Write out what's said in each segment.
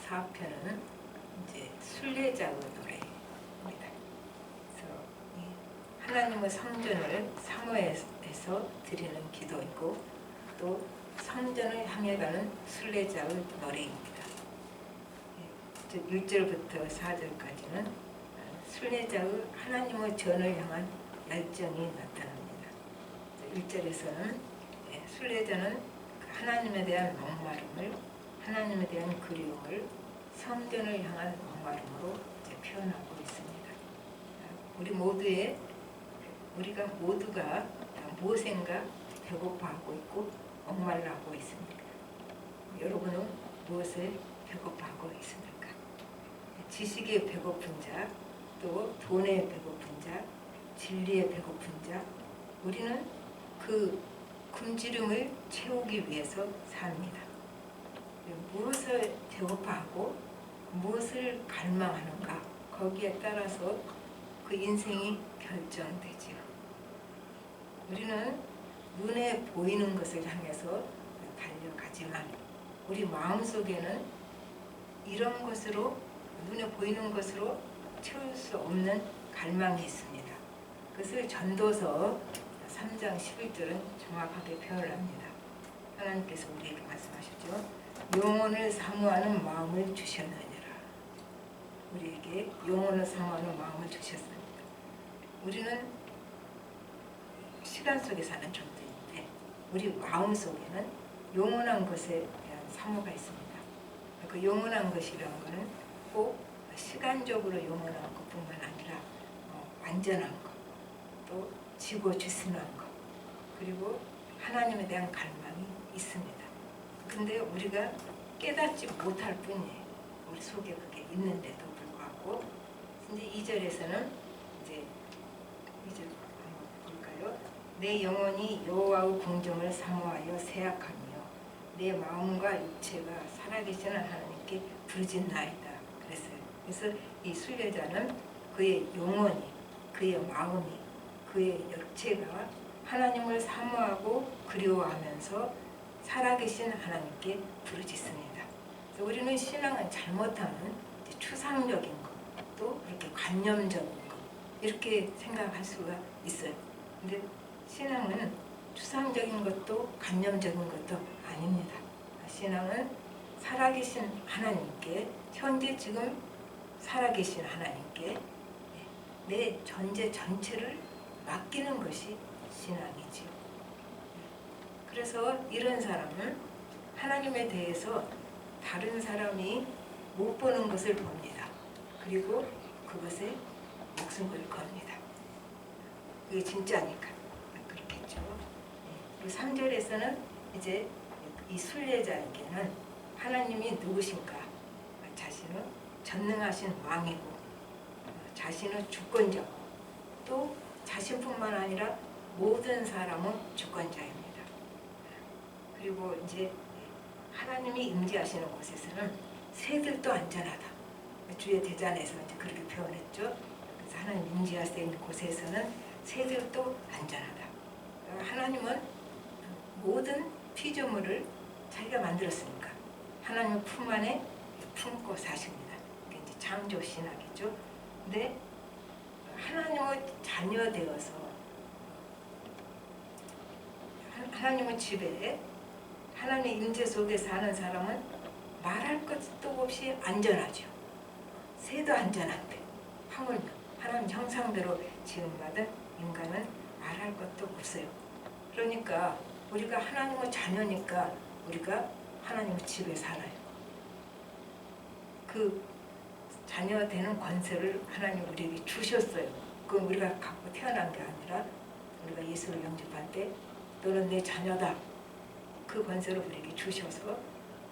4편은 이제 순례자의 노래입니다. 그래서 이 하나님의 성전을 사모해서 드리는 기도이고 또 성전을 향해 가는 순례자의 노래입니다. 1절부터 4절까지는 순례자의 하나님의 전을 향한 열정이 나타납니다. 1절에서는 순례자는 하나님에 대한 목마름을, 하나님에 대한 그리움을 성전을 향한 목마름으로 표현하고 있습니다. 우리가 모두가 무엇인가 배고파하고 있고 목말라하고 있습니다. 여러분은 무엇을 배고파하고 있습니까? 지식에 배고픈 자, 또 돈에 배고픈 자, 진리에 배고픈 자, 우리는 그 굶주림을 채우기 위해서 삽니다. 무엇을 배고파하고 무엇을 갈망하는가, 거기에 따라서 그 인생이 결정되지요. 우리는 눈에 보이는 것을 향해서 달려가지만 우리 마음속에는 이런 것으로, 눈에 보이는 것으로 채울 수 없는 갈망이 있습니다. 그것을 전도서 3장 11절은 정확하게 표현을 합니다. 하나님께서 우리에게 말씀하시죠. 영혼을 사모하는 마음을 주셨느니라. 우리에게 영혼을 사모하는 마음을 주셨습니다. 우리는 시간 속에 사는 존재인데 우리 마음 속에는 영원한 것에 대한 사모가 있습니다. 그 영원한 것이라는 것은 꼭 시간적으로 영원한 것뿐만 아니라 완전한 것, 또 지고 주스는 것, 그리고 하나님에 대한 갈망이 있습니다. 근데 우리가 깨닫지 못할 뿐이에요. 우리 속에 그게 있는데도 불구하고 이제 2절에서는 이제 2절 한번 볼까요? 내 영혼이 여호와의 궁정을 사모하여 세약하며 내 마음과 육체가 살아계시는 하나님께 부르짖나이다. 그래서 이 순례자는 그의 영혼이, 그의 마음이, 그의 육체가 하나님을 사모하고 그리워하면서 살아계신 하나님께 부르짖습니다. 그래서 우리는 신앙은 잘못하면 추상적인 것, 또 이렇게 관념적인 것, 이렇게 생각할 수가 있어요. 근데 신앙은 추상적인 것도 관념적인 것도 아닙니다. 신앙은 살아계신 하나님께, 현재 지금 살아계신 하나님께 내 존재 전체를 맡기는 것이 신앙이지요. 그래서 이런 사람은 하나님에 대해서 다른 사람이 못 보는 것을 봅니다. 그리고 그것에 목숨을 겁니다. 그게 진짜니까 그렇겠죠. 그리고 3절에서는 이제 이 순례자에게는 하나님이 누구신가, 자신은 전능하신 왕이고 자신은 주권자고 또 자신뿐만 아니라 모든 사람은 주권자입니다. 그리고 이제 하나님이 임재하시는 곳에서는 새들도 안전하다. 주의 대전에서 이제 그렇게 표현했죠. 그래서 하나님 임재하시는 곳에서는 새들도 안전하다. 하나님은 모든 피조물을 자기가 만들었으니까 하나님 품 안에 품고 사십니다. 이게 이제 창조 신학이죠. 근데 하나님의 자녀 되어서 하나님의 집에 하나님의 임재 속에 사는 사람은 말할 것도 없이 안전하죠. 새도 안전한데 하물며 하나님 형상대로 지음받은 인간은 말할 것도 없어요. 그러니까 우리가 하나님의 자녀니까 우리가 하나님의 집에 살아요. 그 자녀 되는 권세를 하나님 우리에게 주셨어요. 그건 우리가 갖고 태어난 게 아니라 우리가 예수를 영접할 때 너는 내 자녀다. 그 권세를 우리에게 주셔서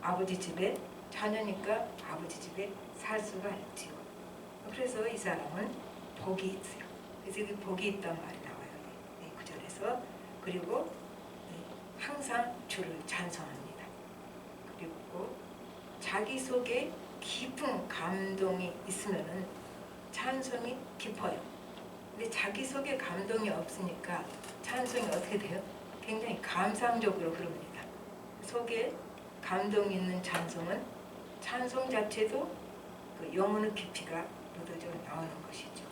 아버지 집에 자녀니까 아버지 집에 살 수가 있지요. 그래서 이 사람은 복이 있어요. 그래서 여기 복이 있단 말이 나와요. 이 구절에서. 그리고 항상 주를 찬송합니다. 그리고 자기 속에 깊은 감동이 있으면은 찬송이 깊어요. 근데 자기 속에 감동이 없으니까 찬송이 어떻게 돼요? 굉장히 감상적으로 흐릅니다. 속에 감동이 있는 찬송은 찬송 자체도 그 영혼의 깊이가 묻어져 나오는 것이죠.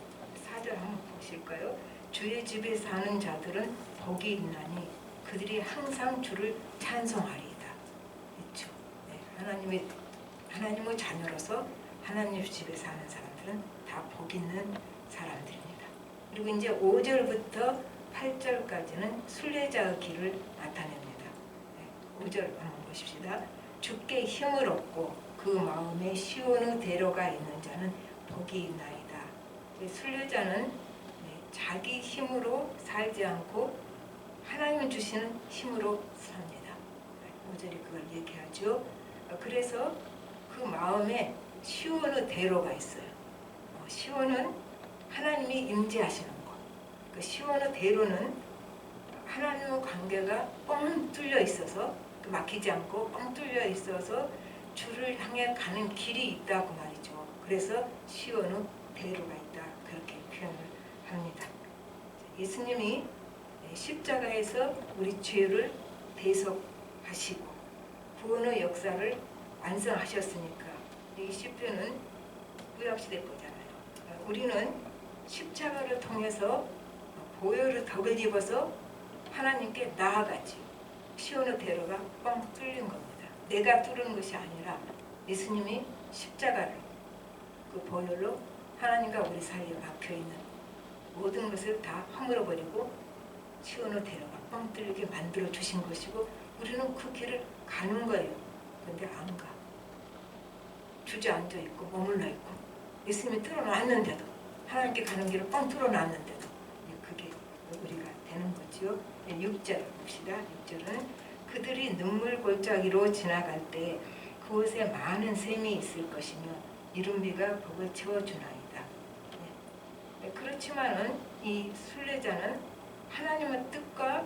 4절 한번 보실까요? 주의 집에 사는 자들은 복이 있나니 그들이 항상 주를 찬송하리이다. 그렇죠? 네, 하나님의 자녀로서 하나님 집에 사는 사람들은 다 복 있는 사람들입니다. 그리고 이제 5절부터 8절까지는 순례자의 길을 나타냅니다. 5절 한번 보십시다. 주께 힘을 얻고 그 마음에 시온의 대로가 있는 자는 복이 있나이다. 순례자는 자기 힘으로 살지 않고 하나님 주시는 힘으로 삽니다. 5절이 그걸 얘기하죠. 그래서 그 마음에 시온의 대로가 있어요. 시온은 하나님이 임재하시는 것. 그 시온의 대로는 하나님의 관계가 뻥 뚫려 있어서 막히지 않고 뻥 뚫려 있어서 주를 향해 가는 길이 있다고 말이죠. 그래서 시온의 대로가 있다 그렇게 표현을 합니다. 예수님이 십자가에서 우리 죄를 대속하시고 구원의 역사를 완성하셨으니까 이 시편은 구약시대 거잖아요. 우리는 십자가를 통해서 보혈의 덕을 입어서 하나님께 나아가지요. 시온의 대로가 뻥 뚫린 겁니다. 내가 뚫은 것이 아니라 예수님이 십자가를 그 보혈로 하나님과 우리 사이에 막혀있는 모든 것을 다 허물어버리고 시온의 대로가 뻥 뚫리게 만들어 주신 것이고 우리는 그 길을 가는 거예요. 그런데 안 가. 주저앉아 있고 머물러 있고 예수님이 뚫어놨는데도 하나님께 가는 길을 뻥 뚫어놨는데도 그게 우리가 되는 거지요. 6절 봅시다. 6절은 그들이 눈물 골짜기로 지나갈 때 그곳에 많은 샘이 있을 것이며 이른비가 복을 채워주나이다. 그렇지만은 이 순례자는 하나님의 뜻과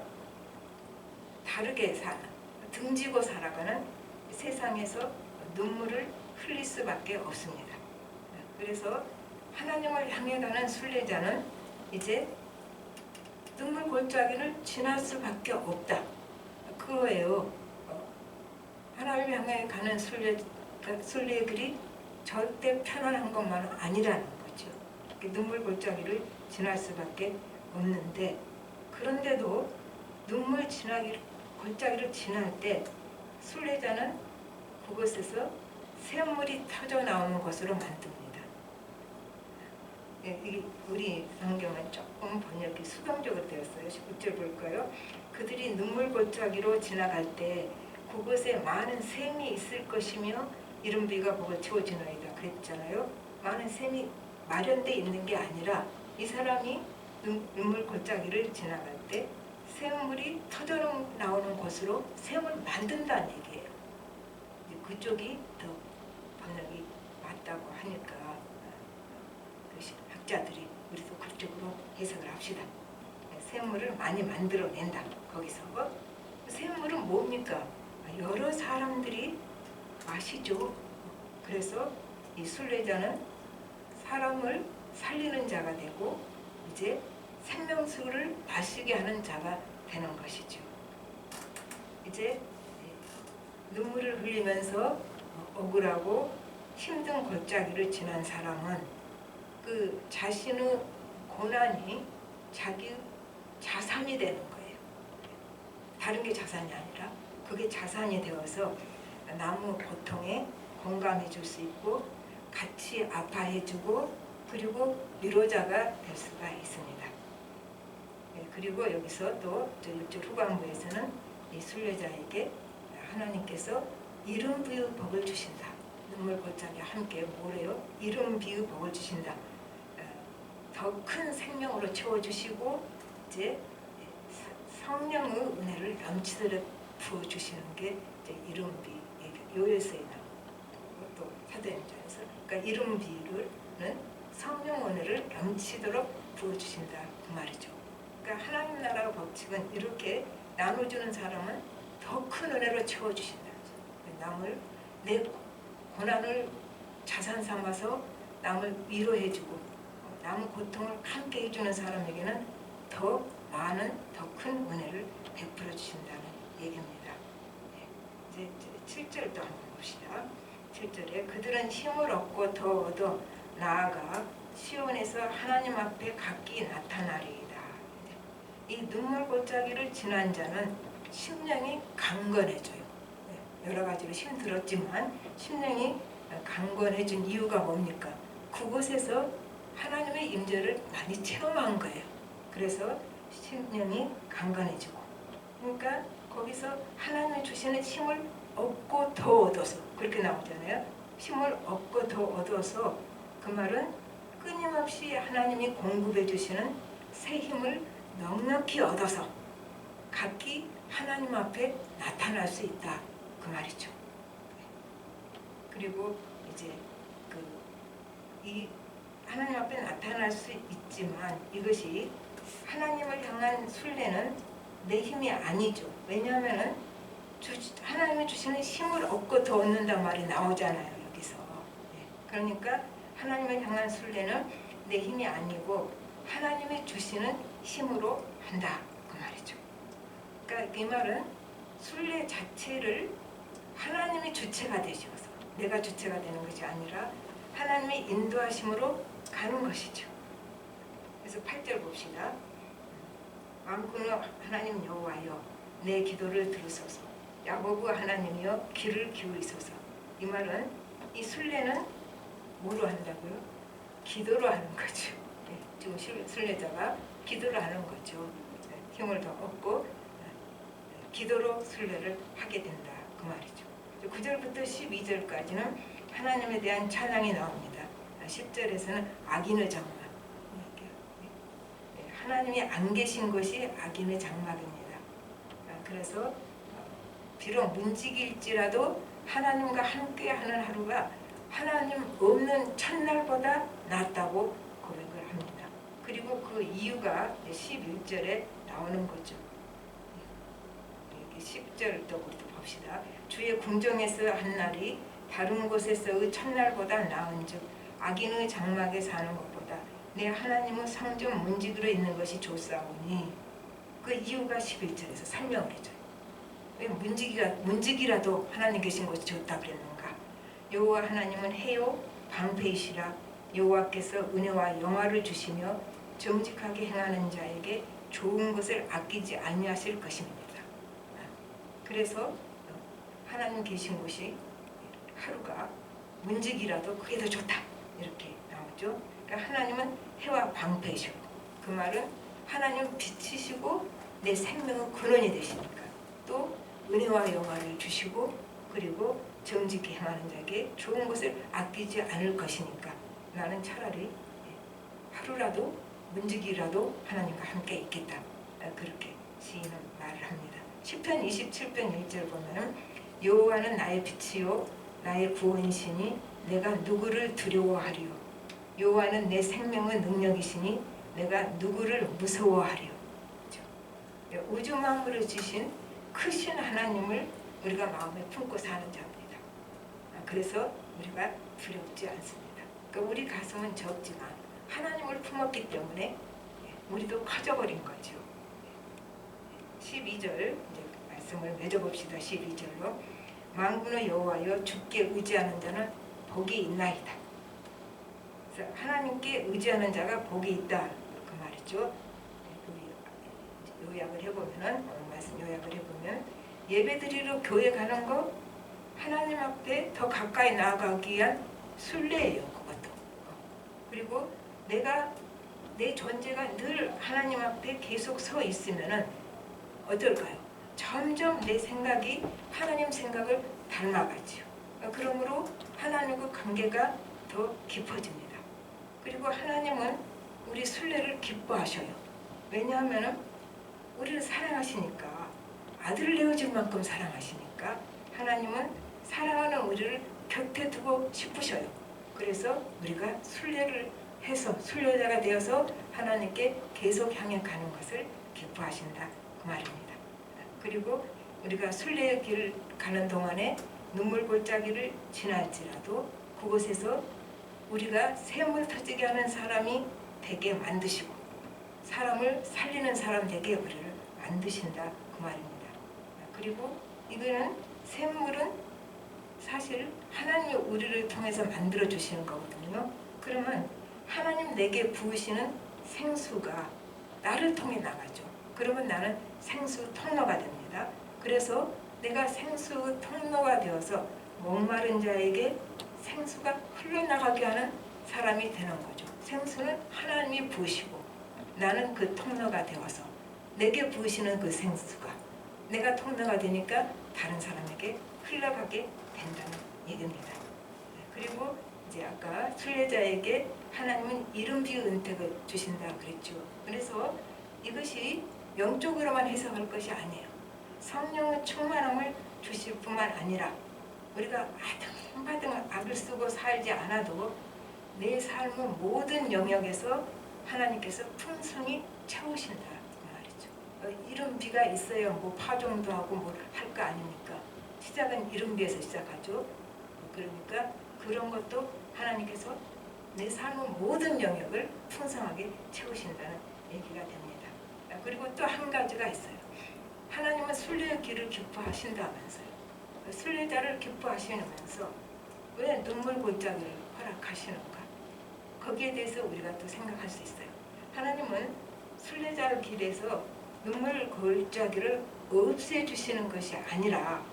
다르게 사는 등지고 살아가는 세상에서 눈물을 흘릴 수밖에 없습니다. 그래서 하나님을 향해 가는 순례자는 이제 눈물 골짜기를 지날 수밖에 없다. 그거예요. 하나님을 향해 가는 순례들이 절대 편안한 것만은 아니라는 거죠. 눈물 골짜기를 지날 수밖에 없는데 그런데도 눈물 골짜기를 지날 때 순례자는 그곳에서 샘물이 터져 나오는 것으로 만듭니다. 우리 성경은 조금 번역이 수동적으로 되었어요. 19절 볼까요? 그들이 눈물 골짜기로 지나갈 때 그곳에 많은 샘이 있을 것이며 이른비가 복을 채워주나이다 그랬잖아요. 많은 샘이 마련되어 있는 게 아니라 이 사람이 눈물 골짜기를 지나갈 때 샘물이 터져 나오는 곳으로 샘을 만든다는 얘기예요. 그쪽이 더 번역이 맞다고 하니까 학자들이 우리도 그쪽으로 해석을 합시다. 샘물을 많이 만들어낸다. 거기서 샘물은 뭡니까? 여러 사람들이 마시죠. 그래서 이 순례자는 사람을 살리는 자가 되고 이제 생명수를 마시게 하는 자가 되는 것이죠. 이제 눈물을 흘리면서 억울하고 힘든 골짜기를 지난 사람은 그 자신의 고난이 자기 자산이 되는 거예요. 다른 게 자산이 아니라 그게 자산이 되어서 남의 고통에 공감해 줄 수 있고 같이 아파해 주고 그리고 위로자가 될 수가 있습니다. 그리고 여기서 또 이쪽 후반부에서는 이 순례자에게 하나님께서 이름 비유 복을 주신다. 눈물 골짜기와 함께 뭐래요? 이름 비유 복을 주신다. 더 큰 생명으로 채워주시고 이제 성령의 은혜를 넘치도록 부어주시는 게 이제 이름비 요엘서에 나오고 또 사도행전에서 그러니까 이름비유는 성령 은혜를 넘치도록 부어주신다 그 말이죠. 그러니까 하나님 나라 법칙은 이렇게 나눠주는 사람은 더 큰 은혜로 채워주신다. 남을 내 고난을 자산 삼아서 남을 위로해주고 남의 고통을 함께 해주는 사람에게는 더 많은 더 큰 은혜를 베풀어 주신다는 얘기입니다. 이제 7절도 한번 봅시다. 7절에 그들은 힘을 얻고 더 얻어 나아가 시온에서 하나님 앞에 각기 나타나리이다. 이 눈물골짜기를 지난 자는 심령이 강건해져요. 여러 가지로 힘들었지만 심령이 강건해진 이유가 뭡니까? 그곳에서 하나님의 임재를 많이 체험한 거예요. 그래서 심령이 강건해지고, 그러니까 거기서 하나님이 주시는 힘을 얻고 더 얻어서, 그렇게 나오잖아요. 힘을 얻고 더 얻어서, 그 말은 끊임없이 하나님이 공급해 주시는 새 힘을 넉넉히 얻어서 각기 하나님 앞에 나타날 수 있다, 그 말이죠. 그리고 이제 이 하나님 앞에 나타날 수 있지만 이것이 하나님을 향한 순례는 내 힘이 아니죠. 왜냐하면 하나님이 주시는 힘을 얻고 더 얻는단 말이 나오잖아요, 여기서. 그러니까 하나님을 향한 순례는 내 힘이 아니고 하나님이 주시는 힘으로 한다, 그 말이죠. 그러니까 이 말은 순례 자체를 하나님이 주체가 되셔서 내가 주체가 되는 것이 아니라 하나님의 인도하심으로 가는 것이죠. 그래서 8절 봅시다. 만군의 하나님 여호와여 내 기도를 들으소서. 야고보 하나님이여 귀를 기울이소서. 이 말은 이 순례는 뭐로 한다고요? 기도로 하는 거죠. 지금 순례자가 기도를 하는 거죠. 힘을 더 얻고 기도로 순례를 하게 된다, 그 말이죠. 9절부터 12절까지는 하나님에 대한 찬양이 나옵니다. 10절에서는 악인의 장막, 하나님이 안 계신 것이 악인의 장막입니다. 그래서 비록 문지기일지라도 하나님과 함께하는 하루가 하나님 없는 첫날보다 낫다고 고백을 합니다. 그리고 그 이유가 11절에 나오는 거죠. 10절도 봅시다. 주의 궁정에서 한 날이 다른 곳에서의 첫날보다 나은즉 악인의 장막에 사는 것보다 내 하나님의 성전 문지기로 있는 것이 좋사오니, 그 이유가 11절에서 설명을 해줘요. 왜 문지기라도 하나님 계신 곳이 좋다 그랬는가? 여호와 하나님은 해요 방패이시라. 여호와께서 은혜와 영화를 주시며 정직하게 행하는 자에게 좋은 것을 아끼지 아니하실 것입니다. 그래서 하나님 계신 곳이 하루가 문지기라도 그게 더 좋다, 이렇게 나오죠. 그러니까 하나님은 해와 방패이시고, 그 말은 하나님은 빛이시고 내 생명의 근원이 되시니까, 또 은혜와 영화를 주시고 그리고 정직히 행하는 자에게 좋은 것을 아끼지 않을 것이니까 나는 차라리 하루라도 문지기라도 하나님과 함께 있겠다, 그렇게 시인은 말을 합니다. 시편 27편 1절 보면 여호와는 나의 빛이요 나의 구원이시니 내가 누구를 두려워하리요. 여호와는 내 생명의 능력이시니 내가 누구를 무서워하리요. 그렇죠? 우주 만물을 지신 크신 하나님을 우리가 마음에 품고 사는 자입니다. 그래서 우리가 두렵지 않습니다. 그러니까 우리 가슴은 적지만 하나님을 품었기 때문에 우리도 커져버린 거죠. 12절 이제 말씀을 맺어봅시다. 12절로 만군의 여호와여 주께 의지하는 자는 복이 있나이다. 그래서 하나님께 의지하는 자가 복이 있다, 그 말이죠. 요약을 해보면은, 말씀 요약을 해보면 예배드리러 교회 가는 거 하나님 앞에 더 가까이 나아가기 위한 순례예요, 그것도. 그리고 내 존재가 늘 하나님 앞에 계속 서 있으면은 어떨까요? 점점 내 생각이 하나님 생각을 닮아가지요. 그러므로 하나님과 관계가 더 깊어집니다. 그리고 하나님은 우리 순례를 기뻐하셔요. 왜냐하면 우리를 사랑하시니까, 아들을 내어줄 만큼 사랑하시니까 하나님은 사랑하는 우리를 곁에 두고 싶으셔요. 그래서 우리가 순례를 해서 순례자가 되어서 하나님께 계속 향해 가는 것을 기뻐하신다, 그 말입니다. 그리고 우리가 순례의 길을 가는 동안에 눈물골짜기를 지날지라도 그곳에서 우리가 샘을 터지게 하는 사람이 되게 만드시고 사람을 살리는 사람 되게 우리를 만드신다, 그 말입니다. 그리고 이거는 샘물은 사실 하나님이 우리를 통해서 만들어 주시는 거거든요. 그러면 하나님 내게 부으시는 생수가 나를 통해 나가죠. 그러면 나는 생수 통로가 됩니다. 그래서 내가 생수 통로가 되어서 목마른 자에게 생수가 흘러나가게 하는 사람이 되는 거죠. 생수는 하나님이 부으시고 나는 그 통로가 되어서 내게 부으시는 그 생수가 내가 통로가 되니까 다른 사람에게 흘러가게 된다는 얘기입니다. 그리고 이제 아까 순례자에게 하나님은 이른비 은택을 주신다 그랬죠. 그래서 이것이 영적으로만 해석할 것이 아니에요. 성령의 충만함을 주실 뿐만 아니라 우리가 아등바등 악을 쓰고 살지 않아도 내 삶의 모든 영역에서 하나님께서 풍성히 채우신다 그 말이죠. 이른 비가 있어야 뭐 파종도 하고 뭘 할 거 아닙니까? 시작은 이른 비에서 시작하죠. 그러니까 그런 것도 하나님께서 내 삶의 모든 영역을 풍성하게 채우신다는 얘기가 됩니다. 그리고 또 한 가지가 있어요. 하나님은 순례의 길을 기뻐하신다면서요. 순례자를 기뻐하시면서 왜 눈물 골짜기를 허락하시는가? 거기에 대해서 우리가 또 생각할 수 있어요. 하나님은 순례자 길에서 눈물 골짜기를 없애주시는 것이 아니라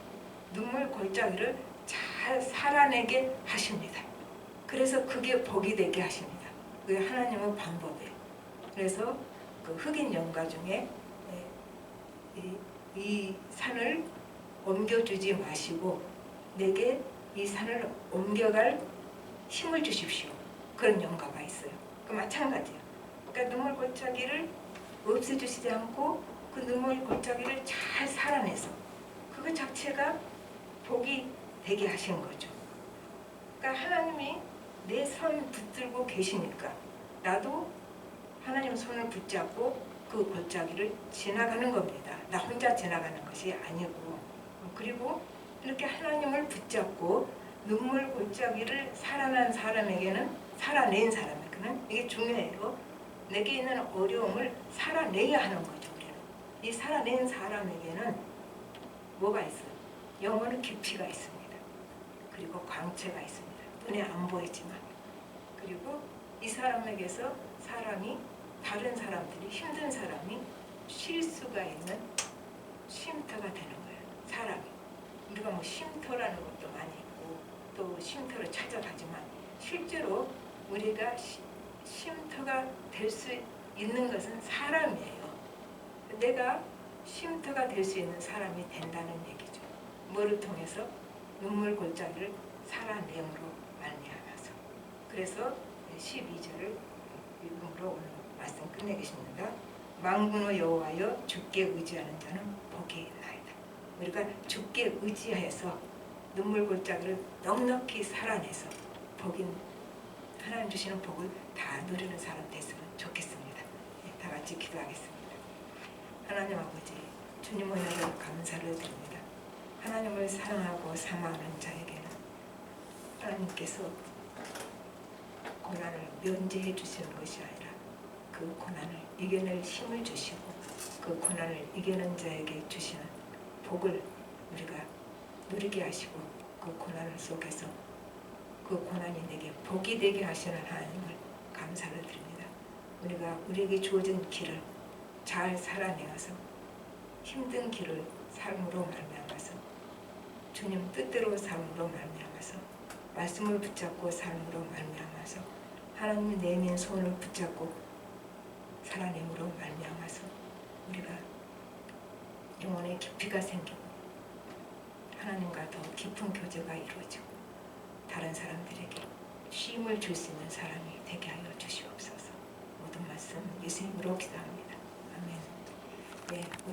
눈물 골짜기를 잘 살아내게 하십니다. 그래서 그게 복이 되게 하십니다. 그게 하나님의 방법이에요. 그래서 그 흑인 연가 중에 이 산을 옮겨주지 마시고 내게 이 산을 옮겨갈 힘을 주십시오. 그런 연가가 있어요. 그 마찬가지예요. 그러니까 눈물 골짜기를 없애주시지 않고 그 눈물 골짜기를 잘 살아내서 그거 자체가 복이 되게 하신 거죠. 그러니까 하나님이 내 손 붙들고 계시니까 나도 하나님 손을 붙잡고 그 골짜기를 지나가는 겁니다. 나 혼자 지나가는 것이 아니고. 그리고 이렇게 하나님을 붙잡고 눈물 골짜기를 살아낸 사람에게는 이게 중요해요. 내게 있는 어려움을 살아내야 하는 거죠. 우리는. 이 살아낸 사람에게는 뭐가 있어요? 영혼의 깊이가 있습니다. 그리고 광채가 있습니다. 눈에 안 보이지만. 그리고 이 사람에게서 다른 사람들이 힘든 사람이 쉴 수가 있는 쉼터가 되는 거예요. 사람이. 우리가 뭐 쉼터라는 것도 많이 있고 또 쉼터를 찾아가지만 실제로 우리가 쉼터가 될 수 있는 것은 사람이에요. 내가 쉼터가 될 수 있는 사람이 된다는 얘기죠. 뭐를 통해서? 눈물 골짜기를 살아내므로 말미암아서. 그래서 12절을 읽음으로 오늘 말씀 끝내겠습니다. 만군의 여호와여 주께 의지하는 자는 복이 있나이다. 우리가 주께 의지해서 눈물 골짜기를 넉넉히 살아내서 하나님 주시는 복을 다 누리는 사람 됐으면 좋겠습니다. 다 같이 기도하겠습니다. 하나님 아버지, 주님의 은혜를 감사를 드립니다. 하나님을 사랑하고 사모하는 자에게는 하나님께서 고난을 면제해 주시는 것이 아니라 그 고난을 이겨낼 힘을 주시고 그 고난을 이겨낸 자에게 주시는 복을 우리가 누리게 하시고 그 고난 속에서 그 고난이 내게 복이 되게 하시는 하나님을 감사를 드립니다. 우리가 우리에게 주어진 길을 잘 살아내어서 힘든 길을 삶으로 말미암아서 주님 뜻대로 삶으로 말미암아서 말씀을 붙잡고 삶으로 말미암아서 하나님이 내민 손을 붙잡고 살아내므로 말미암아서 우리가 영혼의 깊이가 생기고 하나님과 더 깊은 교제가 이루어지고 다른 사람들에게 쉼을 줄 수 있는 사람이 되게 하여 주시옵소서. 모든 말씀 예수님으로 기도합니다. 아멘. 네, 우리